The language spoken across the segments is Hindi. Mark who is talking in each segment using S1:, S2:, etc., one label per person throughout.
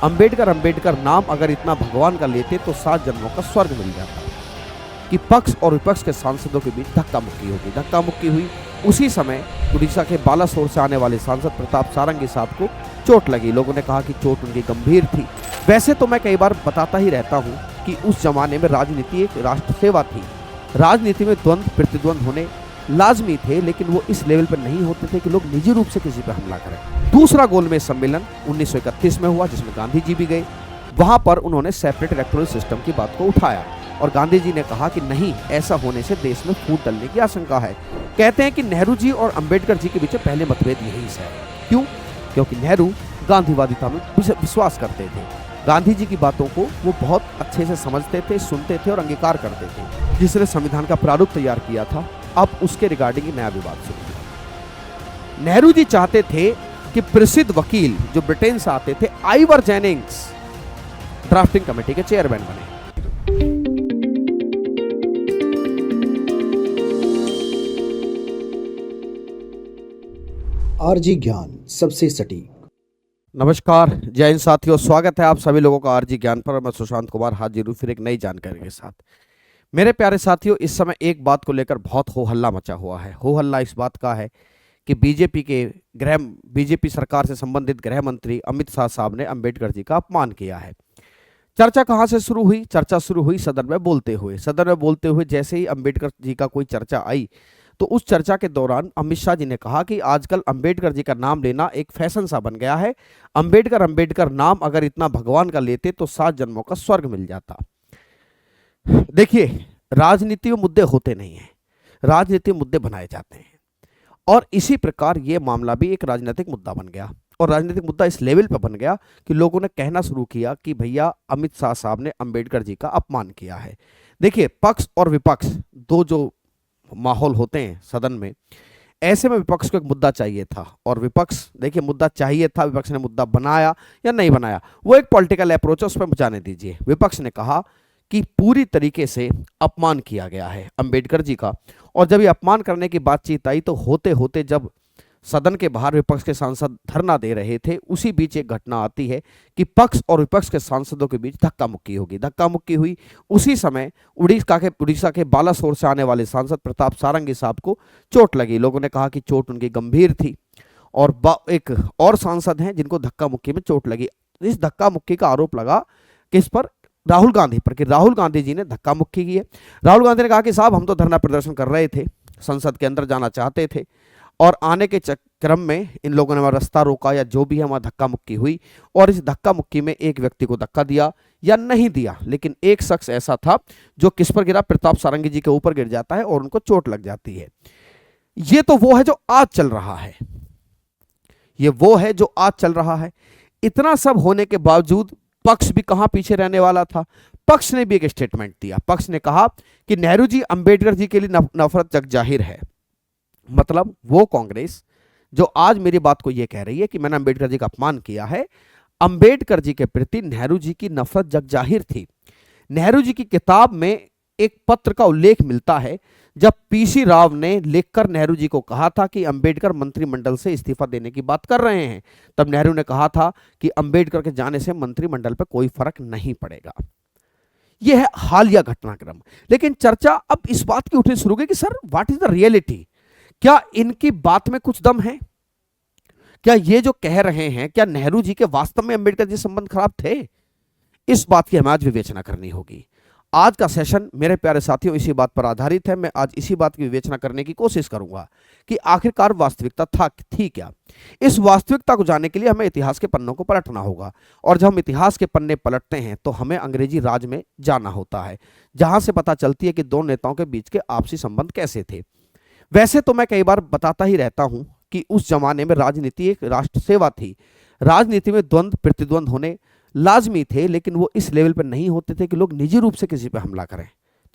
S1: अंबेडकर अंबेडकर नाम अगर इतना भगवान का लेते तो 7 जन्मों का स्वर्ग मिल जाता। कि पक्ष और विपक्ष के सांसदों के बीच धक्का मुक्की होगी। धक्का मुक्की हुई उसी समय उड़ीसा के बालासोर से आने वाले सांसद प्रताप सारंगी साहब को चोट लगी। लोगों ने कहा कि चोट उनकी गंभीर थी। वैसे तो मैं कई बार बताता ही रहता हूँ कि उस जमाने में राजनीति एक राष्ट्र सेवा थी। राजनीति में द्वंद्व प्रतिद्वंद होने लाजमी थे, लेकिन वो इस लेवल पर नहीं होते थे कि लोग निजी रूप से किसी पर हमला करें। दूसरा गोलमेज सम्मेलन 1931 में हुआ, जिसमें गांधी जी भी गए। वहां पर उन्होंने सेपरेट इलेक्टोरल सिस्टम की बात को उठाया और गांधी जी ने कहा कि नहीं, ऐसा होने से देश में फूट डलने की आशंका है। कहते हैं कि नेहरू जी और अंबेडकर जी के बीच पहले मतभेद यही से है। क्यों? क्योंकि नेहरू गांधीवादिता में विश्वास करते थे। गांधी जी की बातों को वो बहुत अच्छे से समझते थे, सुनते थे और अंगीकार करते थे। जिसने संविधान का प्रारूप तैयार किया था, अब उसके रिगार्डिंग नया विवाद शुरू हुआ। नेहरू जी चाहते थे कि प्रसिद्ध वकील जो ब्रिटेन से आते थे, आइवर जेनिंग्स, ड्राफ्टिंग कमेटी के चेयरमैन बने।
S2: आरजी ज्ञान सबसे सटीक।
S1: नमस्कार, जय हिंद साथियों, स्वागत है आप सभी लोगों का आरजी ज्ञान पर। मैं सुशांत कुमार हाजिर हूं फिर एक नई जानकारी के साथ। मेरे प्यारे साथियों, इस समय एक बात को लेकर बहुत हो हल्ला मचा हुआ है। हो हल्ला इस बात का है कि बीजेपी सरकार से संबंधित गृह मंत्री अमित शाह साहब ने अंबेडकर जी का अपमान किया है। चर्चा कहां से शुरू हुई? चर्चा शुरू हुई सदन में बोलते हुए। सदन में बोलते हुए जैसे ही अंबेडकर जी का कोई चर्चा आई, तो उस चर्चा के दौरान अमित शाह जी ने कहा कि आजकल अंबेडकर जी का नाम लेना एक फैशन सा बन गया है। अंबेडकर अंबेडकर नाम अगर इतना भगवान का लेते तो 7 जन्मों का स्वर्ग मिल जाता। देखिए, राजनीति में मुद्दे होते नहीं हैं, राजनीति में मुद्दे बनाए जाते हैं। और इसी प्रकार ये मामला भी एक राजनीतिक मुद्दा बन गया। और राजनीतिक मुद्दा इस लेवल पर बन गया कि लोगों ने कहना शुरू किया कि भैया अमित शाह साहब ने अंबेडकर जी का अपमान किया है। देखिए, पक्ष और विपक्ष दो जो माहौल होते हैं सदन में, ऐसे में विपक्ष को एक मुद्दा चाहिए था। और विपक्ष, देखिए, मुद्दा चाहिए था, विपक्ष ने मुद्दा बनाया या नहीं बनाया, वो एक पॉलिटिकल अप्रोच है, उस पर जाने दीजिए। विपक्ष ने कहा कि पूरी तरीके से अपमान किया गया है अंबेडकर जी का। और जब ये अपमान करने की बातचीत आई, तो होते होते जब सदन के बाहर विपक्ष के सांसद धरना दे रहे थे, उसी बीच एक घटना आती है कि पक्ष और विपक्ष के सांसदों के बीच धक्का मुक्की होगी। धक्का मुक्की हुई उसी समय उड़ीसा के बालासोर से आने वाले सांसद प्रताप सारंगी साहब को चोट लगी। लोगों ने कहा कि चोट उनकी गंभीर थी। और एक और सांसद हैं जिनको धक्का मुक्की में चोट लगी। इस धक्का मुक्की का आरोप लगा किस पर? राहुल गांधी पर, कि राहुल गांधी जी ने धक्का मुक्की की है। राहुल गांधी ने कहा कि साहब, हम तो धरना प्रदर्शन कर रहे थे, संसद के अंदर जाना चाहते थे, और आने के क्रम में इन लोगों ने हमारा रास्ता रोका या जो भी है, हमारा धक्का मुक्की हुई। और इस धक्का मुक्की में एक व्यक्ति को धक्का दिया या नहीं दिया, लेकिन एक शख्स ऐसा था जो किस पर गिरा? प्रताप सारंगी जी के ऊपर गिर जाता है और उनको चोट लग जाती है। ये तो वो है जो आज चल रहा है, ये वो है जो आज चल रहा है। इतना सब होने के बावजूद पक्ष भी कहां पीछे रहने वाला था? पक्ष ने भी एक स्टेटमेंट दिया। पक्ष ने कहा कि नेहरू जी अंबेडकर जी के लिए नफरत जग जाहिर है। मतलब वो कांग्रेस जो आज मेरी बात को यह कह रही है कि मैंने अंबेडकर जी का अपमान किया है, अंबेडकर जी के प्रति नेहरू जी की नफरत जग जाहिर थी। नेहरू जी की किताब में एक पत्र का उल्लेख मिलता है, जब पीसी राव ने लिखकर नेहरू जी को कहा था कि अंबेडकर मंत्रिमंडल से इस्तीफा देने की बात कर रहे हैं, तब नेहरू ने कहा था कि अंबेडकर के जाने से मंत्रिमंडल पर कोई फर्क नहीं पड़ेगा। यह है हालिया घटनाक्रम। लेकिन चर्चा अब इस बात की उठनी शुरू हो गई कि sir, what is the reality? क्या इनकी बात में कुछ दम है? क्या ये जो कह रहे हैं, क्या नेहरू जी के वास्तव में अंबेडकर जी संबंध खराब थे? इस बात की हमें आज विवेचना करनी होगी। आज का सेशन मेरे प्यारे साथियों इसी बात पर आधारित है। मैं आज इसी बात की विवेचना करने की कोशिश करूंगा कि आखिरकार वास्तविकता थी क्या। इस वास्तविकता को जानने के लिए हमें इतिहास के पन्नों को पलटना होगा। और जब हम इतिहास के पन्ने पलटते हैं तो हमें अंग्रेजी राज में जाना होता है, जहां से पता चलती है कि दो नेताओं के बीच के आपसी संबंध कैसे थे। वैसे तो मैं कई बार बताता ही रहता हूं कि उस जमाने में राजनीति एक राष्ट्र सेवा थी। राजनीति में द्वंद्व प्रतिद्वंद होने लाजमी थे, लेकिन वो इस लेवल पर नहीं होते थे कि लोग निजी रूप से किसी पर हमला करें।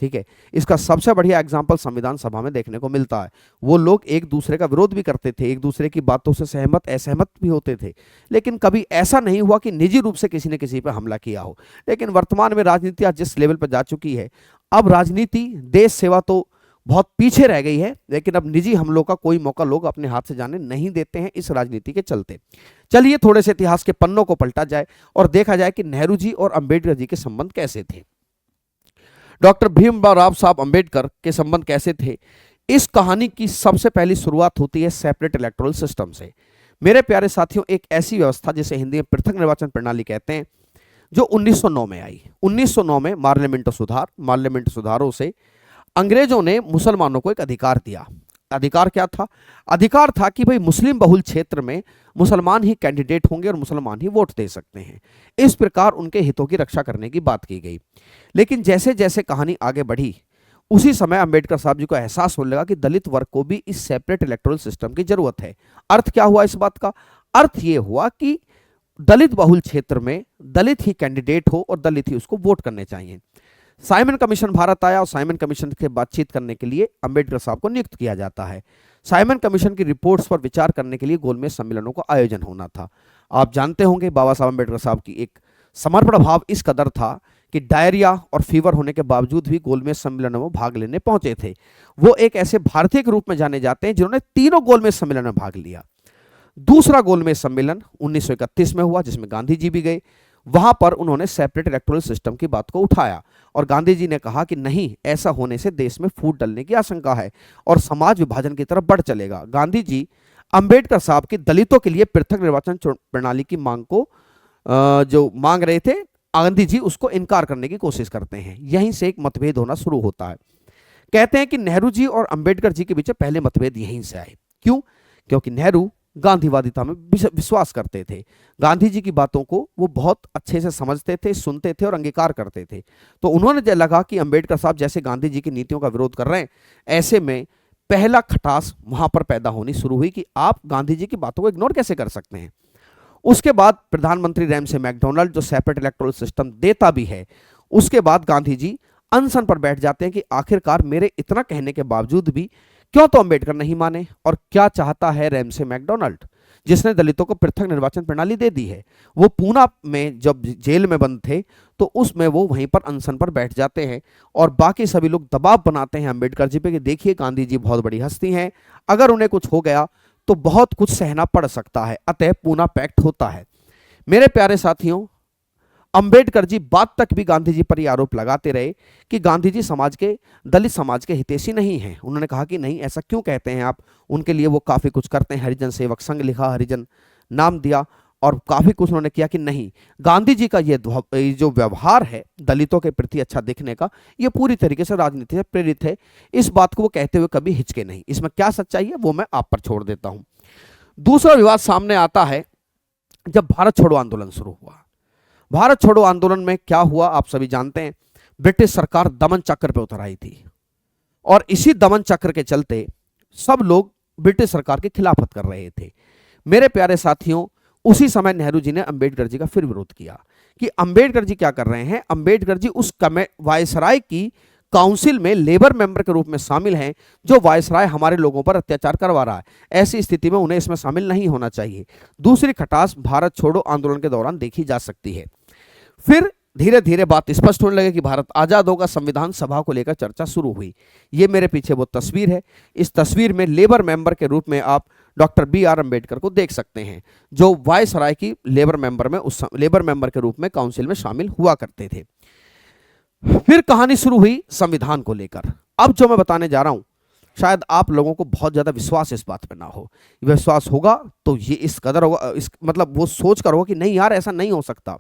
S1: ठीक है, इसका सबसे बढ़िया एग्जाम्पल संविधान सभा में देखने को मिलता है। वो लोग एक दूसरे का विरोध भी करते थे, एक दूसरे की बातों से सहमत असहमत भी होते थे, लेकिन कभी ऐसा नहीं हुआ कि निजी रूप से किसी ने किसी पर हमला किया हो। लेकिन वर्तमान में राजनीति आज जिस लेवल पर जा चुकी है, अब राजनीति देश सेवा तो बहुत पीछे रह गई है, लेकिन अब निजी हमलों का कोई मौका लोग अपने हाथ से जाने नहीं देते हैं इस राजनीति के चलते। चलिए थोड़े से इतिहास के पन्नों को पलटा जाए और देखा जाए कि नेहरू जी और अंबेडकर जी के संबंध कैसे थे। डॉक्टर भीमराव साहब अंबेडकर के संबंध कैसे थे, इस कहानी की सबसे पहली शुरुआत होती है सेपरेट इलेक्टोरल सिस्टम से। मेरे प्यारे साथियों, एक ऐसी व्यवस्था जिसे हिंदी में पृथक निर्वाचन प्रणाली कहते हैं, जो 1909 में आई। 1909 में मार्लियामेंट सुधारों से अंग्रेजों ने मुसलमानों को एक अधिकार दिया। अधिकार क्या था? अधिकार था कि भाई मुस्लिम बहुल क्षेत्र में मुसलमान ही कैंडिडेट होंगे और मुसलमान ही वोट दे सकते हैं। इस प्रकार उनके हितों की रक्षा करने की बात की गई। लेकिन जैसे जैसे कहानी आगे बढ़ी, उसी समय अंबेडकर साहब जी को एहसास होने लगा कि दलित वर्ग को भी इस सेपरेट इलेक्टोरल सिस्टम की जरूरत है। अर्थ क्या हुआ इस बात का? अर्थ ये हुआ कि दलित बहुल क्षेत्र में दलित ही कैंडिडेट हो और दलित ही उसको वोट करने चाहिए। साइमन कमीशन भारत आया और साइमन कमीशन से बातचीत करने के लिए अंबेडकर साहब को नियुक्त किया जाता है। साइमन कमीशन की रिपोर्ट्स पर विचार करने के लिए गोलमेज सम्मेलनों का आयोजन होना था। आप जानते होंगे बाबा साहब अंबेडकर साहब की एक समर्पण भाव इस कदर था कि डायरिया और फीवर होने के बावजूद भी गोलमेज सम्मेलनों में भाग लेने पहुंचे थे। वो एक ऐसे भारतीय के रूप में जाने जाते हैं जिन्होंने तीनों गोलमेज सम्मेलन में भाग लिया। दूसरा गोलमेज सम्मेलन 1931 में हुआ, जिसमें गांधी जी भी गए। वहां पर उन्होंने सेपरेट इलेक्टोरल सिस्टम की बात को उठाया और गांधी जी ने कहा कि नहीं, ऐसा होने से देश में फूट डलने की आशंका है और समाज विभाजन की तरफ बढ़ चलेगा। गांधी जी अंबेडकर साहब की दलितों के लिए पृथक निर्वाचन प्रणाली की मांग को जो मांग रहे थे, गांधी जी उसको इनकार करने की कोशिश करते हैं। यहीं से एक मतभेद होना शुरू होता है। कहते हैं कि नेहरू जी और अंबेडकर जी के बीच पहले मतभेद यहीं से आए। क्यों? क्योंकि नेहरू गांधीवादिता में विश्वास करते थे। गांधी जी की बातों को वो बहुत अच्छे से समझते थे, सुनते थे और अंगीकार करते थे। तो उन्होंने लगा कि अंबेडकर साहब जैसे गांधी जी की नीतियों का विरोध कर रहे हैं, ऐसे में पहला खटास वहां पर पैदा होनी शुरू हुई कि आप गांधी जी की बातों को इग्नोर कैसे कर सकते हैं। उसके बाद प्रधानमंत्री रैमसे मैकडोनाल्ड जो सेपरेट इलेक्टोरल सिस्टम देता भी है, उसके बाद गांधी जी अनशन पर बैठ जाते हैं कि आखिरकार मेरे इतना कहने के बावजूद भी क्यों तो अंबेडकर नहीं माने। और क्या चाहता है रैमसे मैकडोनाल्ड, जिसने दलितों को पृथक निर्वाचन प्रणाली दे दी है? वो पूना में जब जेल में बंद थे तो उसमें वो वहीं पर अनशन पर बैठ जाते हैं और बाकी सभी लोग दबाव बनाते हैं अंबेडकर जी पे कि देखिए गांधी जी बहुत बड़ी हस्ती हैं, अगर उन्हें कुछ हो गया तो बहुत कुछ सहना पड़ सकता है, अतः पूना पैक्ट होता है। मेरे प्यारे साथियों, अंबेडकर जी बात तक भी गांधी जी पर यह आरोप लगाते रहे कि गांधी जी दलित समाज के हितैषी नहीं हैं। उन्होंने कहा कि नहीं, ऐसा क्यों कहते हैं आप, उनके लिए वो काफ़ी कुछ करते हैं। हरिजन सेवक संघ लिखा, हरिजन नाम दिया और काफ़ी कुछ उन्होंने किया कि नहीं, गांधी जी का ये जो व्यवहार है दलितों के प्रति अच्छा दिखने का, ये पूरी तरीके से राजनीति से प्रेरित है। इस बात को वो कहते हुए कभी हिचके नहीं। इसमें क्या सच्चाई है वो मैं आप पर छोड़ देता हूँ। दूसरा विवाद सामने आता है जब भारत छोड़ो आंदोलन शुरू हुआ। भारत छोड़ो आंदोलन में क्या हुआ आप सभी जानते हैं। ब्रिटिश सरकार दमन चक्र पे उतर आई थी और इसी दमन चक्र के चलते सब लोग ब्रिटिश सरकार की खिलाफत कर रहे थे। मेरे प्यारे साथियों, उसी समय नेहरू जी ने अंबेडकर जी का फिर विरोध किया कि अंबेडकर जी क्या कर रहे हैं। अंबेडकर जी उस वायसराय की काउंसिल में लेबर मेंबर के रूप में शामिल हैं जो वायसराय हमारे लोगों पर अत्याचार करवा रहा है। ऐसी स्थिति में उन्हें इसमें शामिल नहीं होना चाहिए। दूसरी खटास भारत छोड़ो आंदोलन के दौरान देखी जा सकती है। फिर धीरे धीरे बात स्पष्ट होने लगी कि भारत आजाद होगा। संविधान सभा को लेकर चर्चा शुरू हुई। ये मेरे पीछे वो तस्वीर है। इस तस्वीर में लेबर मेंबर के रूप में आप डॉक्टर BR अंबेडकर को देख सकते हैं, जो वायसराय की लेबर मेंबर के रूप में काउंसिल में शामिल हुआ करते थे। फिर कहानी शुरू हुई संविधान को लेकर। अब जो मैं बताने जा रहा हूं, शायद आप लोगों को बहुत ज्यादा विश्वास इस बात पर ना हो। विश्वास होगा तो ये इस कदर होगा, मतलब वो सोच कर होगा कि नहीं यार, ऐसा नहीं हो सकता।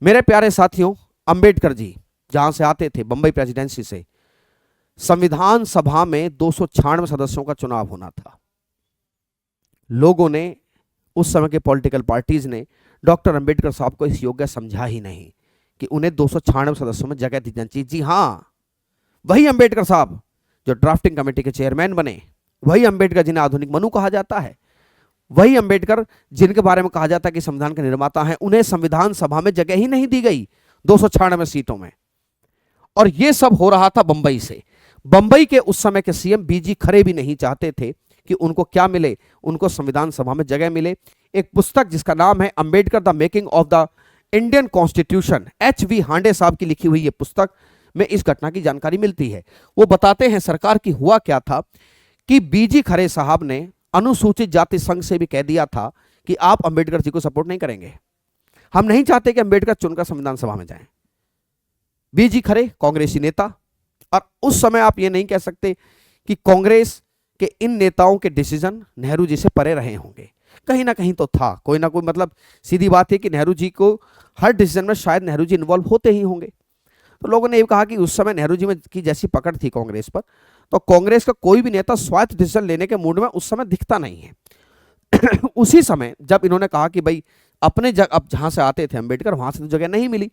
S1: मेरे प्यारे साथियों, अंबेडकर जी जहां से आते थे, बंबई प्रेसिडेंसी से, संविधान सभा में 296 सदस्यों का चुनाव होना था। लोगों ने, उस समय के पॉलिटिकल पार्टीज ने डॉक्टर अंबेडकर साहब को इस योग्य समझा ही नहीं कि उन्हें 296 सदस्यों में जगह दी जानी चाहिए। जी हां, वही अंबेडकर साहब जो ड्राफ्टिंग कमेटी के चेयरमैन बने, वही अंबेडकर जिन्हें आधुनिक मनु कहा जाता है, वही अंबेडकर जिनके बारे में कहा जाता है कि संविधान के निर्माता हैं, उन्हें संविधान सभा में जगह ही नहीं दी गई 296 सीटों में। और यह सब हो रहा था बंबई से। बंबई के उस समय के CM BG खरे भी नहीं चाहते थे कि उनको क्या मिले, उनको संविधान सभा में जगह मिले। एक पुस्तक जिसका नाम है Ambedkar the making of the Indian constitution, HV हांडे साहब की लिखी हुई ये पुस्तक में इस घटना की जानकारी मिलती है। वो बताते हैं सरकार की हुआ क्या था कि बीजी खरे साहब ने अनुसूचित जाति संघ से भी कह दिया था कि आप अंबेडकर जी को सपोर्ट नहीं करेंगे, हम नहीं चाहते कि अंबेडकर चुनकर संविधान सभा में जाएं। बीजी खरे कांग्रेसी नेता, और उस समय आप ये नहीं कह सकते कि कांग्रेस के इन नेताओं के डिसीजन नेहरू जी से परे रहे होंगे, कहीं ना कहीं तो था, कोई ना कोई, मतलब सीधी बात है कि नेहरू जी को हर डिसीजन में शायद नेहरू जी इन्वॉल्व होते ही होंगे। तो लोगों ने ये कहा कि उस समय नेहरू जी में की जैसी पकड़ थी कांग्रेस पर, तो कांग्रेस का कोई भी नेता स्वायत्त डिसीजन लेने के मूड में उस समय दिखता नहीं है। उसी समय जब इन्होंने कहा कि भाई अपने अब जहां से आते थे अंबेडकर वहां से तो जगह नहीं मिली,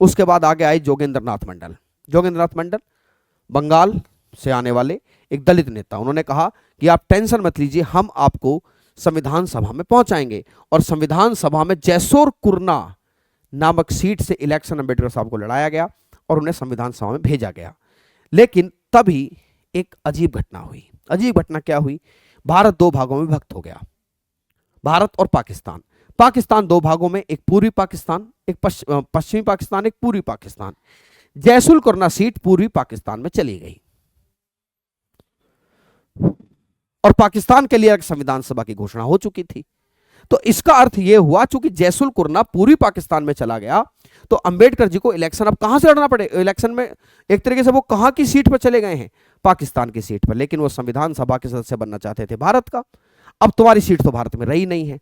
S1: उसके बाद आगे आए जोगेंद्र नाथ मंडल। जोगेंद्र नाथ मंडल बंगाल से आने वाले एक दलित नेता, उन्होंने कहा कि आप टेंशन मत लीजिए, हम आपको संविधान सभा में पहुंचाएंगे। और संविधान सभा में जैसोर कुरना नामक सीट से इलेक्शन अंबेडकर साहब को लड़ाया गया और उन्हें संविधान सभा में भेजा गया। लेकिन तभी एक अजीब घटना हुई। अजीब घटना क्या हुई? भारत दो भागों में विभक्त हो गया, भारत और पाकिस्तान। पाकिस्तान दो भागों में, एक पूर्वी पाकिस्तान, एक पश्चिमी पाकिस्तान, एक पूर्वी पाकिस्तान। जैसुल कुरना सीट पूर्वी पाकिस्तान में चली गई और पाकिस्तान के लिए एक संविधान सभा की घोषणा हो चुकी थी। तो इसका अर्थ यह हुआ, चूंकि जैसुल कुरना पूर्वी पाकिस्तान में चला गया, तो अंबेडकर जी को इलेक्शन अब कहां से लड़ना पड़े? इलेक्शन में एक तरीके से वो कहां की सीट पर चले गए हैं? पाकिस्तान की सीट पर। लेकिन वो संविधान सभा के सदस्य बनना चाहते थे भारत का। अब तुम्हारी सीट तो भारत में रही नहीं है,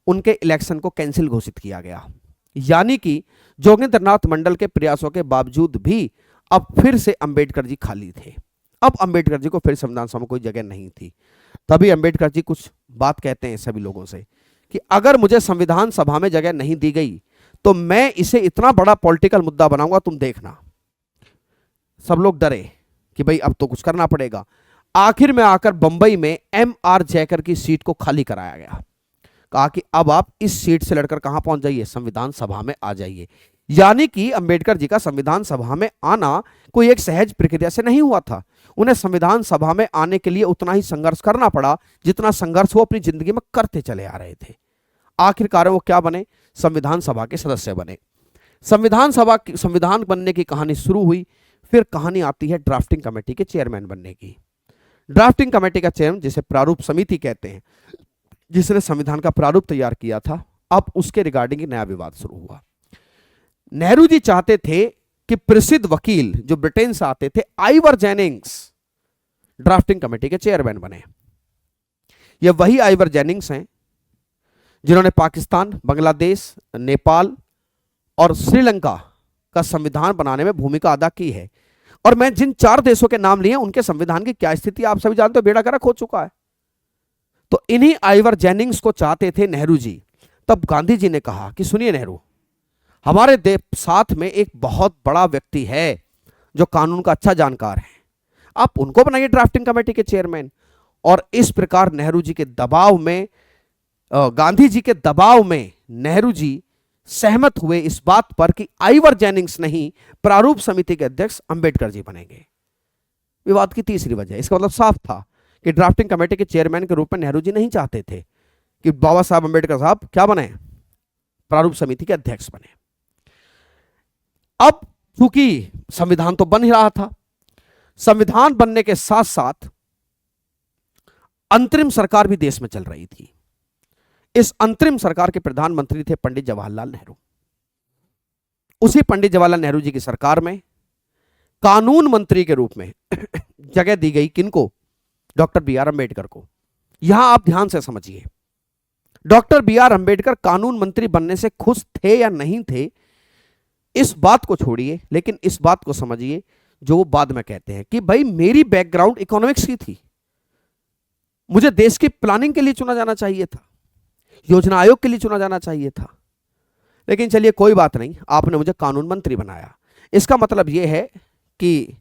S1: उनके इलेक्शन को कैंसिल घोषित किया गया। यानी कि जोगेंद्र नाथ मंडल के प्रयासों के बावजूद भी अब फिर से अंबेडकर जी खाली थे। अब अंबेडकर जी को फिर संविधान सभा में कोई जगह नहीं थी। तभी अंबेडकर जी कुछ बात कहते हैं सभी लोगों से कि अगर मुझे संविधान सभा में जगह नहीं दी गई तो मैं इसे इतना बड़ा पॉलिटिकल मुद्दा बनाऊंगा, तुम देखना। सब लोग डरे कि भाई अब तो कुछ करना पड़ेगा। आखिर में आकर बंबई में M.R. जयकर की सीट को खाली कराया गया। कहा कि अब आप इस सीट से लड़कर कहां पहुंच जाइए? संविधान सभा में आ जाइए। यानी कि अंबेडकर जी का संविधान सभा में आना कोई एक सहज प्रक्रिया से नहीं हुआ था। उन्हें संविधान सभा में आने के लिए उतना ही संघर्ष करना पड़ा जितना संघर्ष वो अपनी जिंदगी में करते चले आ रहे थे। आखिरकार वो क्या बने? संविधान सभा के सदस्य बने। संविधान बनने की कहानी शुरू हुई। फिर कहानी आती है ड्राफ्टिंग कमेटी के चेयरमैन बनने की। ड्राफ्टिंग कमेटी का चेयरमैन, जिसे प्रारूप समिति कहते हैं, जिसने संविधान का प्रारूप तैयार किया था, अब उसके रिगार्डिंग नया विवाद शुरू हुआ। नेहरू जी चाहते थे कि प्रसिद्ध वकील जो ब्रिटेन से आते थे, आइवर जेनिंग्स, ड्राफ्टिंग कमेटी के चेयरमैन बने। ये वही आइवर जेनिंग्स हैं जिन्होंने पाकिस्तान, बांग्लादेश, नेपाल और श्रीलंका का संविधान बनाने में भूमिका अदा की है। और मैं जिन 4 देशों के नाम लिए, उनके संविधान की क्या स्थिति आप सभी जानते हो, बेड़ा गर्क हो चुका है। तो इन्हीं आइवर जेनिंग्स को चाहते थे नेहरू जी। तब गांधी जी ने कहा कि सुनिए नेहरू, हमारे देश साथ में एक बहुत बड़ा व्यक्ति है जो कानून का अच्छा जानकार है, आप उनको बनाइए ड्राफ्टिंग कमेटी के चेयरमैन। और इस प्रकार नेहरू जी के दबाव में, गांधी जी के दबाव में नेहरू जी सहमत हुए इस बात पर कि आइवर जेनिंग्स नहीं, प्रारूप समिति के अध्यक्ष अंबेडकर जी बनेंगे। विवाद की तीसरी वजह, इसका मतलब साफ था कि ड्राफ्टिंग कमेटी के चेयरमैन के रूप में नेहरू जी नहीं चाहते थे कि बाबा साहब अंबेडकर साहब क्या बने? प्रारूप समिति के अध्यक्ष बने। अब चूंकि संविधान तो बन ही रहा था, संविधान बनने के साथ साथ अंतरिम सरकार भी देश में चल रही थी। इस अंतरिम सरकार के प्रधानमंत्री थे पंडित जवाहरलाल नेहरू। उसी पंडित जवाहरलाल नेहरू जी की सरकार में कानून मंत्री के रूप में जगह दी गई किनको? Doctor B.R. अंबेडकर को। यहां आप ध्यान से समझिए, डॉक्टर B.R. अंबेडकर कानून मंत्री बनने से खुश थे या नहीं थे, इस बात को छोड़िए, लेकिन इस बात को समझिए जो वो बाद में कहते हैं कि भाई मेरी बैकग्राउंड इकोनॉमिक्स की थी, मुझे देश की प्लानिंग के लिए चुना जाना चाहिए था, योजना आयोग के लिए चुना जाना चाहिए था, लेकिन चलिए कोई बात नहीं, आपने मुझे कानून मंत्री बनाया। इसका मतलब यह है कि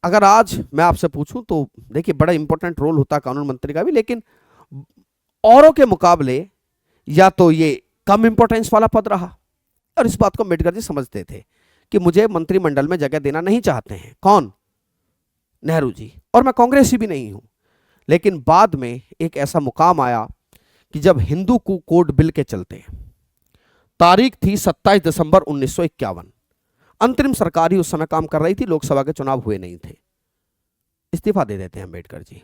S1: अगर आज मैं आपसे पूछूं तो देखिए बड़ा इंपॉर्टेंट रोल होता है कानून मंत्री का भी, लेकिन औरों के मुकाबले या तो ये कम इंपॉर्टेंस वाला पद रहा। और इस बात को अम्बेडकर जी समझते थे कि मुझे मंत्रिमंडल में जगह देना नहीं चाहते हैं। कौन? नेहरू जी। और मैं कांग्रेसी भी नहीं हूं। लेकिन बाद में एक ऐसा मुकाम आया कि जब हिंदू कोड बिल के चलते, तारीख थी 27 दिसंबर 1951, अंतरिम सरकार ही उस समय काम कर रही थी, लोकसभा के चुनाव हुए नहीं थे। इस्तीफा दे देते हैं अंबेडकर जी।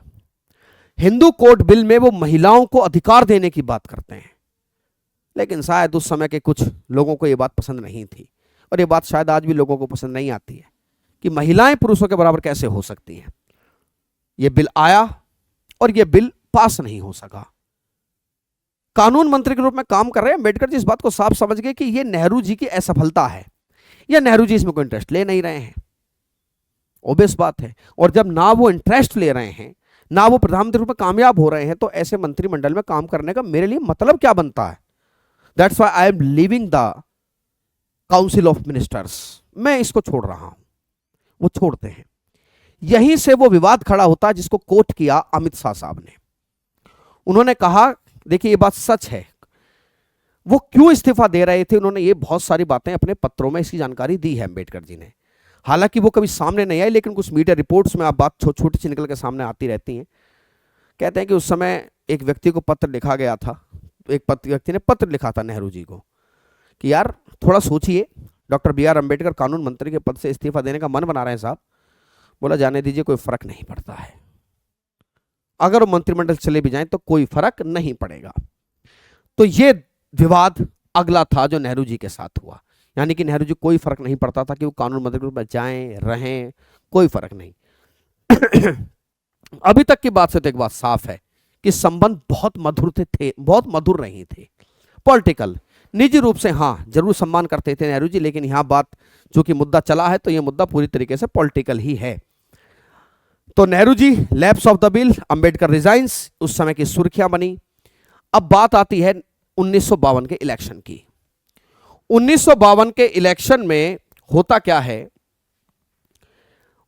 S1: हिंदू कोड बिल में वो महिलाओं को अधिकार देने की बात करते हैं, लेकिन शायद उस समय के कुछ लोगों को ये बात पसंद नहीं थी, और ये बात शायद आज भी लोगों को पसंद नहीं आती है कि महिलाएं पुरुषों के बराबर कैसे हो सकती हैं। ये बिल आया और ये बिल पास नहीं हो सका। कानून मंत्री के रूप में काम कर रहे हैं अंबेडकर जी इस बात को साफ समझ गए कि ये नेहरू जी की असफलता है, या नेहरू जी इसमें कोई इंटरेस्ट ले नहीं रहे हैं। ओबियस बात है। और जब ना वो इंटरेस्ट ले रहे हैं, ना वो प्रधानमंत्री रूप में कामयाब हो रहे हैं, तो ऐसे मंत्रिमंडल में काम करने का मेरे लिए मतलब क्या बनता है? That's why I am leaving the council of ministers. मैं इसको छोड़ रहा हूं, वो छोड़ते हैं। यहीं से वो विवाद खड़ा होता है जिसको कोट किया अमित शाह साहब ने। उन्होंने कहा, देखिए ये बात सच है, वो क्यों इस्तीफा दे रहे थे, उन्होंने ये बहुत सारी बातें अपने पत्रों में इसकी जानकारी दी है अंबेडकर जी ने। हालांकि वो कभी सामने नहीं आई, लेकिन कुछ मीडिया रिपोर्ट्स में आप बात छोटी सी निकल के सामने आती रहती हैं। कहते हैं कि उस समय एक व्यक्ति को पत्र लिखा गया था, एक व्यक्ति ने पत्र लिखा था नेहरू जी को कि यार थोड़ा सोचिए, डॉक्टर बी आर अम्बेडकर कानून मंत्री के पद से इस्तीफा देने का मन बना रहे हैं साहब। बोला जाने दीजिए, कोई फर्क नहीं पड़ता है, अगर वो मंत्रिमंडल चले भी जाएं तो कोई फर्क नहीं पड़ेगा। तो ये विवाद अगला था जो नेहरू जी के साथ हुआ, यानी कि नेहरू जी कोई फर्क नहीं पड़ता था कि वो कानून मंत्री के रूप में जाएं रहें, कोई फर्क नहीं। अभी तक की बात से तो एक बात साफ है कि संबंध बहुत मधुर थे, बहुत मधुर नहीं थे। पॉलिटिकल, निजी रूप से हाँ जरूर सम्मान करते थे नेहरू जी, लेकिन यहां बात जो कि मुद्दा चला है तो यह मुद्दा पूरी तरीके से पॉलिटिकल ही है। तो Nehru ji lapse of the bill, Ambedkar resigns, उस समय की सुर्खियां बनी। अब बात आती है 1952 के इलेक्शन की। 1952 के इलेक्शन में होता क्या है,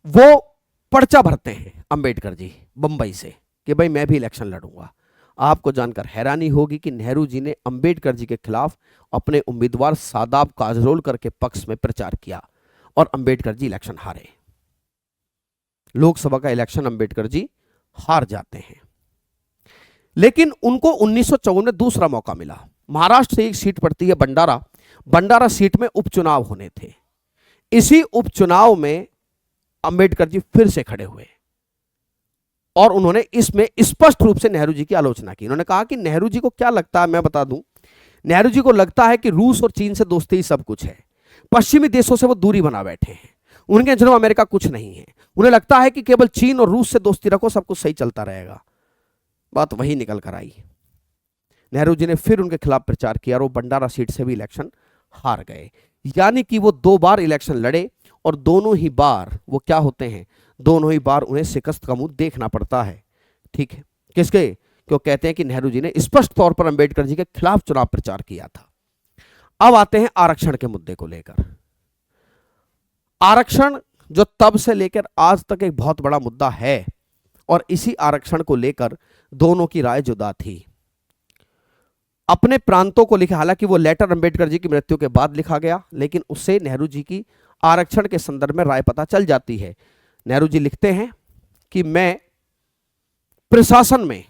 S1: वो पर्चा भरते हैं अंबेडकर जी बंबई से कि भाई मैं भी इलेक्शन लड़ूंगा। आपको जानकर हैरानी होगी कि नेहरू जी ने अंबेडकर जी के खिलाफ अपने उम्मीदवार सादाब काजरोलकर के पक्ष में प्रचार किया और अंबेडकर जी इलेक्शन हारे। लोकसभा का इलेक्शन अंबेडकर जी हार जाते हैं, लेकिन उनको 1954 में दूसरा मौका मिला। महाराष्ट्र से एक सीट पड़ती है बंडारा, बंडारा सीट में उपचुनाव होने थे। इसी उपचुनाव में अंबेडकर जी फिर से खड़े हुए और उन्होंने इसमें स्पष्ट रूप से नेहरू जी की आलोचना की। उन्होंने कहा कि नेहरू जी को क्या लगता है, मैं बता दूं, नेहरू जी को लगता है कि रूस और चीन से दोस्ती ही सब कुछ है, पश्चिमी देशों से वो दूरी बना बैठे हैं, उनके नजरों अमेरिका कुछ नहीं है। उन्हें लगता है कि केवल चीन और रूस से दोस्ती रखो, सब कुछ सही चलता रहेगा। बात वही निकल कर आई। नेहरू जी ने फिर उनके खिलाफ प्रचार किया और वो बंडारा सीट से भी इलेक्शन हार गए। यानी कि वो 2 बार इलेक्शन लड़े और दोनों ही बार वो क्या होते हैं, दोनों ही बार उन्हें शिकस्त का मुंह देखना पड़ता है। ठीक है, किसके? क्यों कहते हैं कि नेहरू जी ने स्पष्ट तौर पर अंबेडकर जी के खिलाफ चुनाव प्रचार किया था। अब आते हैं आरक्षण के मुद्दे को लेकर। आरक्षण जो तब से लेकर आज तक एक बहुत बड़ा मुद्दा है, और इसी आरक्षण को लेकर दोनों की राय जुदा थी। अपने प्रांतों को लिखा, हालांकि वो लेटर अंबेडकर जी की मृत्यु के बाद लिखा गया, लेकिन उससे नेहरू जी की आरक्षण के संदर्भ में राय पता चल जाती है। नेहरू जी लिखते हैं कि मैं प्रशासन में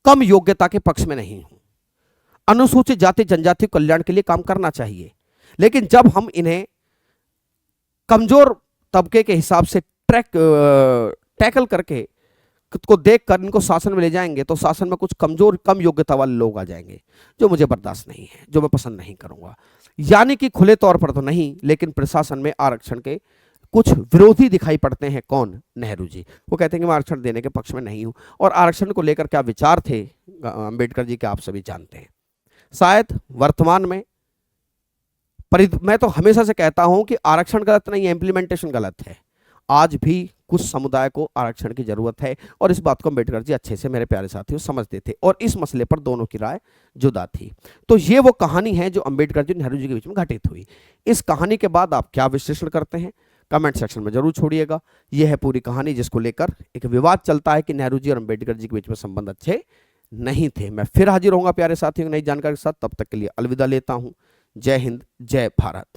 S1: कम योग्यता के पक्ष में नहीं हूं, अनुसूचित जाति जनजाति कल्याण के लिए काम करना चाहिए, लेकिन जब हम इन्हें कमजोर तबके के हिसाब से टैकल करके को देखकर इनको शासन में ले जाएंगे तो शासन में कुछ कमजोर कम योग्यता वाले लोग आ जाएंगे, जो मुझे बर्दाश्त नहीं है, जो मैं पसंद नहीं करूंगा। यानी कि खुले तौर पर तो नहीं, लेकिन प्रशासन में आरक्षण के कुछ विरोधी दिखाई पड़ते हैं। कौन? नेहरू जी। वो कहते हैं कि मैं आरक्षण देने के पक्ष में नहीं हूं। और आरक्षण को लेकर क्या विचार थे अंबेडकर जी के, आप सभी जानते हैं। शायद वर्तमान में मैं तो हमेशा से कहता हूं कि आरक्षण गलत नहीं है, इंप्लीमेंटेशन गलत है। आज भी कुछ समुदाय को आरक्षण की जरूरत है, और इस बात को अंबेडकर जी अच्छे से, मेरे प्यारे साथियों, समझते थे, और इस मसले पर दोनों की राय जुदा थी। तो ये वो कहानी है जो अंबेडकर जी नेहरू जी के बीच में घटित हुई। इस कहानी के बाद आप क्या विश्लेषण करते हैं, कमेंट सेक्शन में जरूर छोड़िएगा। यह है पूरी कहानी जिसको लेकर एक विवाद चलता है कि नेहरू जी और अंबेडकर जी के बीच में संबंध अच्छे नहीं थे। मैं फिर हाजिर होऊंगा प्यारे साथियों नई जानकारी के साथ, तब तक के लिए अलविदा लेता हूं। जय हिंद, जय भारत।